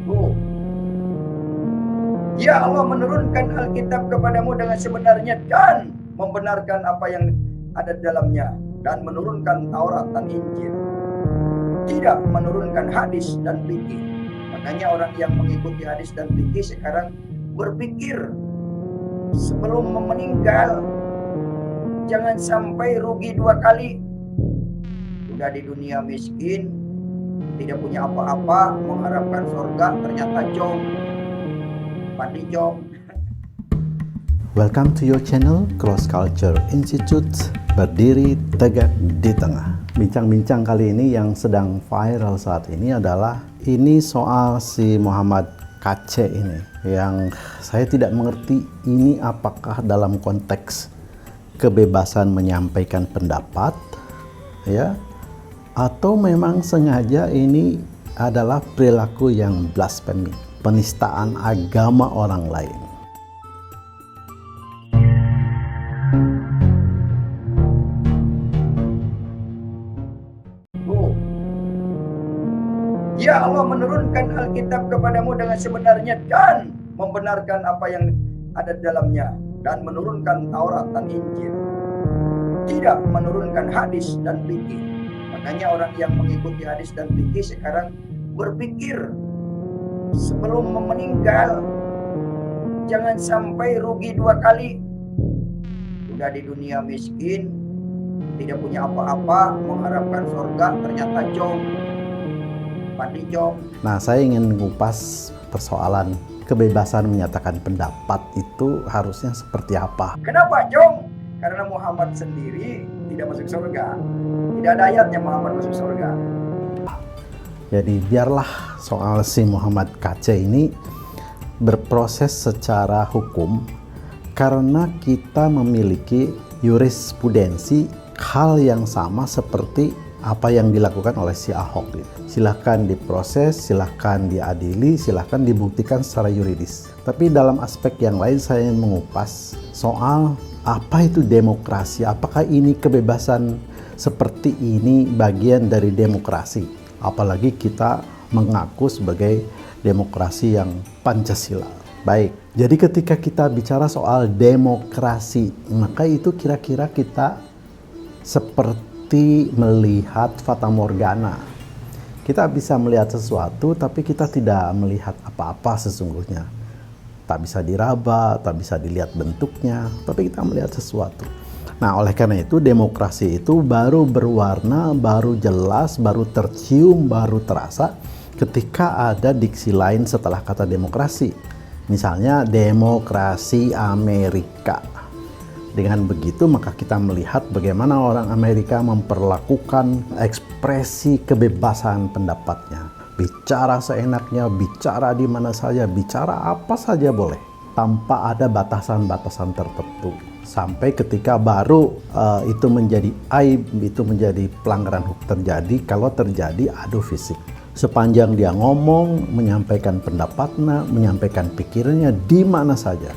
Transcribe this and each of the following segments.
Oh, ya Allah menurunkan Alkitab kepadamu dengan sebenarnya dan membenarkan apa yang ada di dalamnya, dan menurunkan Taurat dan Injil, tidak menurunkan hadis dan fikih. Makanya orang yang mengikuti hadis dan fikih sekarang berpikir sebelum meninggal jangan sampai rugi dua kali. Udah di dunia miskin, tidak punya apa-apa, mengharapkan surga, ternyata jong, mati jong. Welcome to your channel Cross Culture Institute, berdiri tegak di tengah. Bincang-bincang kali ini yang sedang viral saat ini adalah ini soal si Muhammad KC ini, yang saya tidak mengerti ini apakah dalam konteks kebebasan menyampaikan pendapat, ya, atau memang sengaja ini adalah perilaku yang blasfemi, penistaan agama orang lain. Ya Allah menurunkan Alkitab kepadamu dengan sebenarnya dan membenarkan apa yang ada di dalamnya, dan menurunkan Taurat dan Injil, tidak menurunkan hadis dan fikih. Makanya orang yang mengikuti hadis dan fikih sekarang berpikir sebelum meninggal jangan sampai rugi dua kali. Udah di dunia miskin, tidak punya apa-apa, mengharapkan surga, ternyata jong, mati jong. Nah, saya ingin mengupas persoalan kebebasan menyatakan pendapat itu harusnya seperti apa. Kenapa jong? Karena Muhammad sendiri tidak masuk surga. Tidak ada ayatnya Muhammad masuk surga. Jadi biarlah soal si Muhammad KC ini berproses secara hukum, karena kita memiliki jurisprudensi hal yang sama seperti apa yang dilakukan oleh si Ahok. Silahkan diproses, silahkan diadili, silahkan dibuktikan secara yuridis. Tapi dalam aspek yang lain saya ingin mengupas soal apa itu demokrasi. Apakah ini kebebasan seperti ini bagian dari demokrasi? Apalagi kita mengaku sebagai demokrasi yang Pancasila. Baik, jadi ketika kita bicara soal demokrasi, maka itu kira-kira kita seperti melihat fata morgana. Kita bisa melihat sesuatu, tapi kita tidak melihat apa-apa sesungguhnya. Tak bisa diraba, tak bisa dilihat bentuknya, tapi kita melihat sesuatu. Nah, oleh karena itu demokrasi itu baru berwarna, baru jelas, baru tercium, baru terasa ketika ada diksi lain setelah kata demokrasi. Misalnya demokrasi Amerika. Dengan begitu maka kita melihat bagaimana orang Amerika memperlakukan ekspresi kebebasan pendapatnya. Bicara seenaknya, bicara di mana saja, bicara apa saja boleh, tanpa ada batasan-batasan tertentu. Sampai ketika baru itu menjadi aib, itu menjadi pelanggaran hukum terjadi kalau terjadi adu fisik. Sepanjang dia ngomong, menyampaikan pendapatnya, menyampaikan pikirannya di mana saja,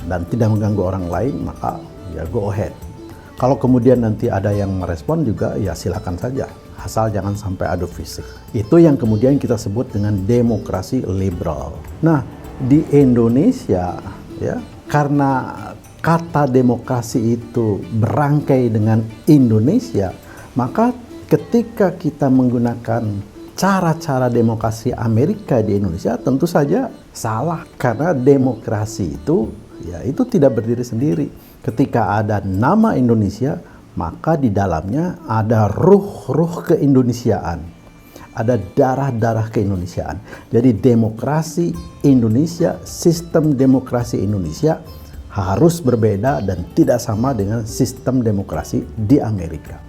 dan tidak mengganggu orang lain, maka ya go ahead. Kalau kemudian nanti ada yang merespon juga, ya silakan saja, asal jangan sampai adu fisik. Itu yang kemudian kita sebut dengan demokrasi liberal. Nah, di Indonesia, ya, karena kata demokrasi itu berangkai dengan Indonesia, maka ketika kita menggunakan cara-cara demokrasi Amerika di Indonesia, tentu saja salah, karena demokrasi itu ya itu tidak berdiri sendiri. Ketika ada nama Indonesia, maka di dalamnya ada ruh-ruh keindonesiaan, ada darah-darah keindonesiaan. Jadi demokrasi Indonesia, sistem demokrasi Indonesia harus berbeda dan tidak sama dengan sistem demokrasi di Amerika.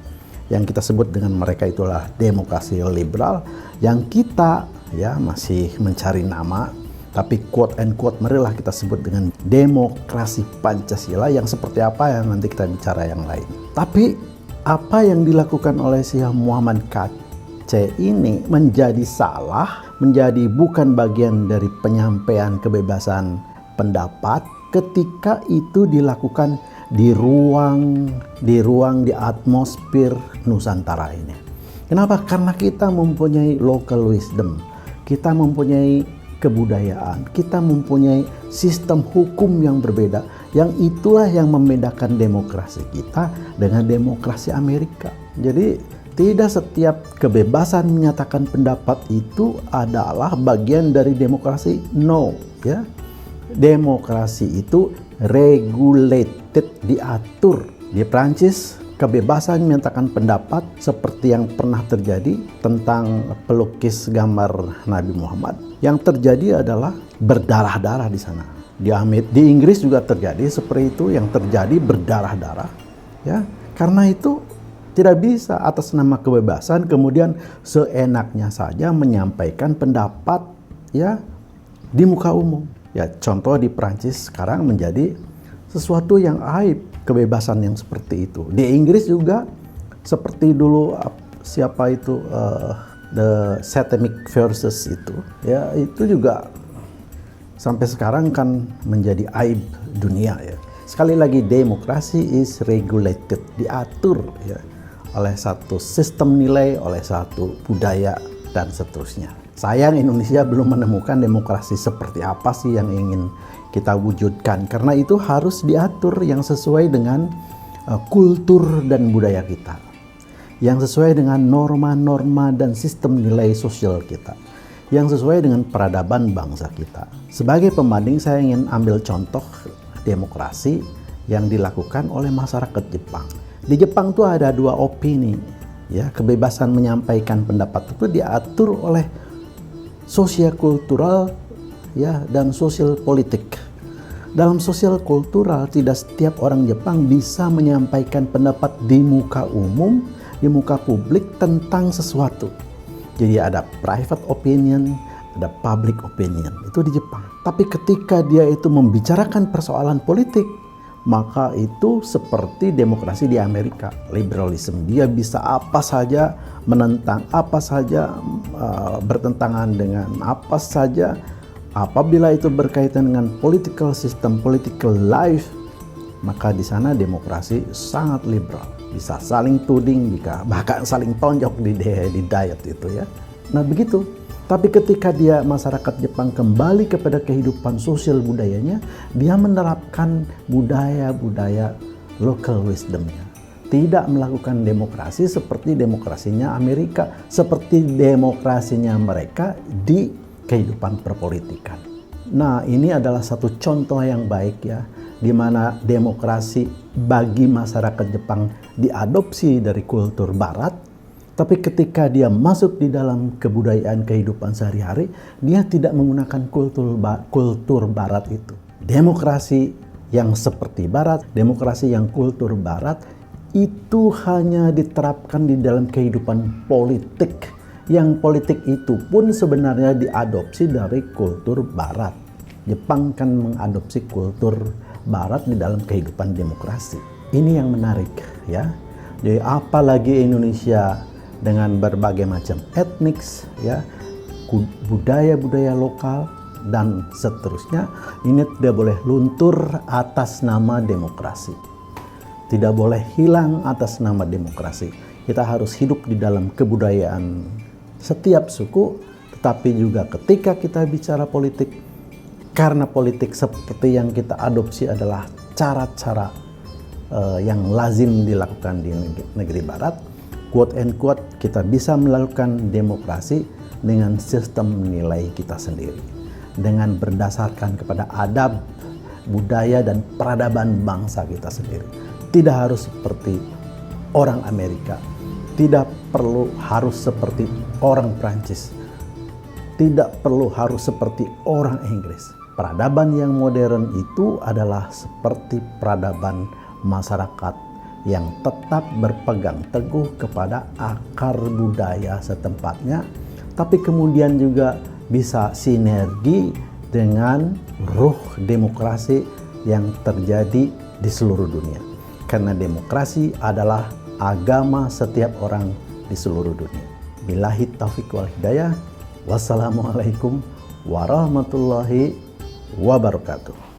Yang kita sebut dengan mereka itulah demokrasi liberal, yang kita ya masih mencari nama, tapi quote and quote marilah kita sebut dengan demokrasi Pancasila, yang seperti apa yang nanti kita bicara yang lain. Tapi apa yang dilakukan oleh si Muhammad KC ini menjadi salah, menjadi bukan bagian dari penyampaian kebebasan pendapat ketika itu dilakukan di ruang di atmosfer Nusantara ini. Kenapa? Karena kita mempunyai local wisdom. kita mempunyai kebudayaan, kita mempunyai sistem hukum yang berbeda. Yang itulah yang membedakan demokrasi kita dengan demokrasi Amerika. Jadi tidak setiap kebebasan menyatakan pendapat itu adalah bagian dari demokrasi. No, ya. Demokrasi itu regulated, diatur. Di Prancis, kebebasan menyatakan pendapat seperti yang pernah terjadi tentang pelukis gambar Nabi Muhammad. Yang terjadi adalah berdarah-darah di sana. Di Inggris juga terjadi seperti itu, yang terjadi berdarah-darah. Ya, karena itu tidak bisa atas nama kebebasan kemudian seenaknya saja menyampaikan pendapat ya di muka umum. Ya, contoh di Prancis sekarang menjadi sesuatu yang aib, kebebasan yang seperti itu. Di Inggris juga seperti dulu siapa itu the Satanic Verses itu, ya itu juga sampai sekarang kan menjadi aib dunia ya. Sekali lagi, demokrasi is regulated, diatur ya oleh satu sistem nilai, oleh satu budaya dan seterusnya. Sayang Indonesia belum menemukan demokrasi seperti apa sih yang ingin kita wujudkan, karena itu harus diatur yang sesuai dengan kultur dan budaya kita, yang sesuai dengan norma-norma dan sistem nilai sosial kita, yang sesuai dengan peradaban bangsa kita. Sebagai pembanding, saya ingin ambil contoh demokrasi yang dilakukan oleh masyarakat Jepang. Di Jepang tuh ada dua opini, ya kebebasan menyampaikan pendapat itu diatur oleh sosial kultural ya dan sosial politik. Dalam sosial kultural, tidak setiap orang Jepang bisa menyampaikan pendapat di muka umum, di muka publik tentang sesuatu. Jadi ada private opinion, ada public opinion, itu di Jepang. Tapi ketika dia itu membicarakan persoalan politik, maka itu seperti demokrasi di Amerika, liberalisme. Dia bisa apa saja menentang, apa saja bertentangan dengan apa saja. Apabila itu berkaitan dengan political system, political life, maka di sana demokrasi sangat liberal. Bisa saling tuding, bahkan saling tonjok di diet itu ya. Nah begitu. Tapi ketika dia masyarakat Jepang kembali kepada kehidupan sosial budayanya, dia menerapkan budaya-budaya local wisdomnya. Tidak melakukan demokrasi seperti demokrasinya Amerika, seperti demokrasinya mereka di kehidupan perpolitikan. Nah, ini adalah satu contoh yang baik ya, di mana demokrasi bagi masyarakat Jepang diadopsi dari kultur barat, tapi ketika dia masuk di dalam kebudayaan kehidupan sehari-hari, dia tidak menggunakan kultur barat itu. Demokrasi yang seperti barat, demokrasi yang kultur barat, itu hanya diterapkan di dalam kehidupan politik. Yang politik itu pun sebenarnya diadopsi dari kultur barat. Jepang kan mengadopsi kultur barat di dalam kehidupan demokrasi. Ini yang menarik ya. Jadi apalagi Indonesia dengan berbagai macam etnis ya, budaya-budaya lokal dan seterusnya, ini tidak boleh luntur atas nama demokrasi. Tidak boleh hilang atas nama demokrasi. Kita harus hidup di dalam kebudayaan setiap suku, tetapi juga ketika kita bicara politik, karena politik seperti yang kita adopsi adalah cara-cara yang lazim dilakukan di negeri barat, quote and quote, kita bisa melakukan demokrasi dengan sistem nilai kita sendiri, dengan berdasarkan kepada adab, budaya dan peradaban bangsa kita sendiri. Tidak harus seperti orang Amerika, tidak perlu harus seperti orang Prancis, tidak perlu harus seperti orang Inggris. Peradaban yang modern itu adalah seperti peradaban masyarakat yang tetap berpegang teguh kepada akar budaya setempatnya, tapi kemudian juga bisa sinergi dengan ruh demokrasi yang terjadi di seluruh dunia. Karena demokrasi adalah agama setiap orang di seluruh dunia. Billahi taufiq wal hidayah. Wassalamualaikum warahmatullahi wabarakatuh.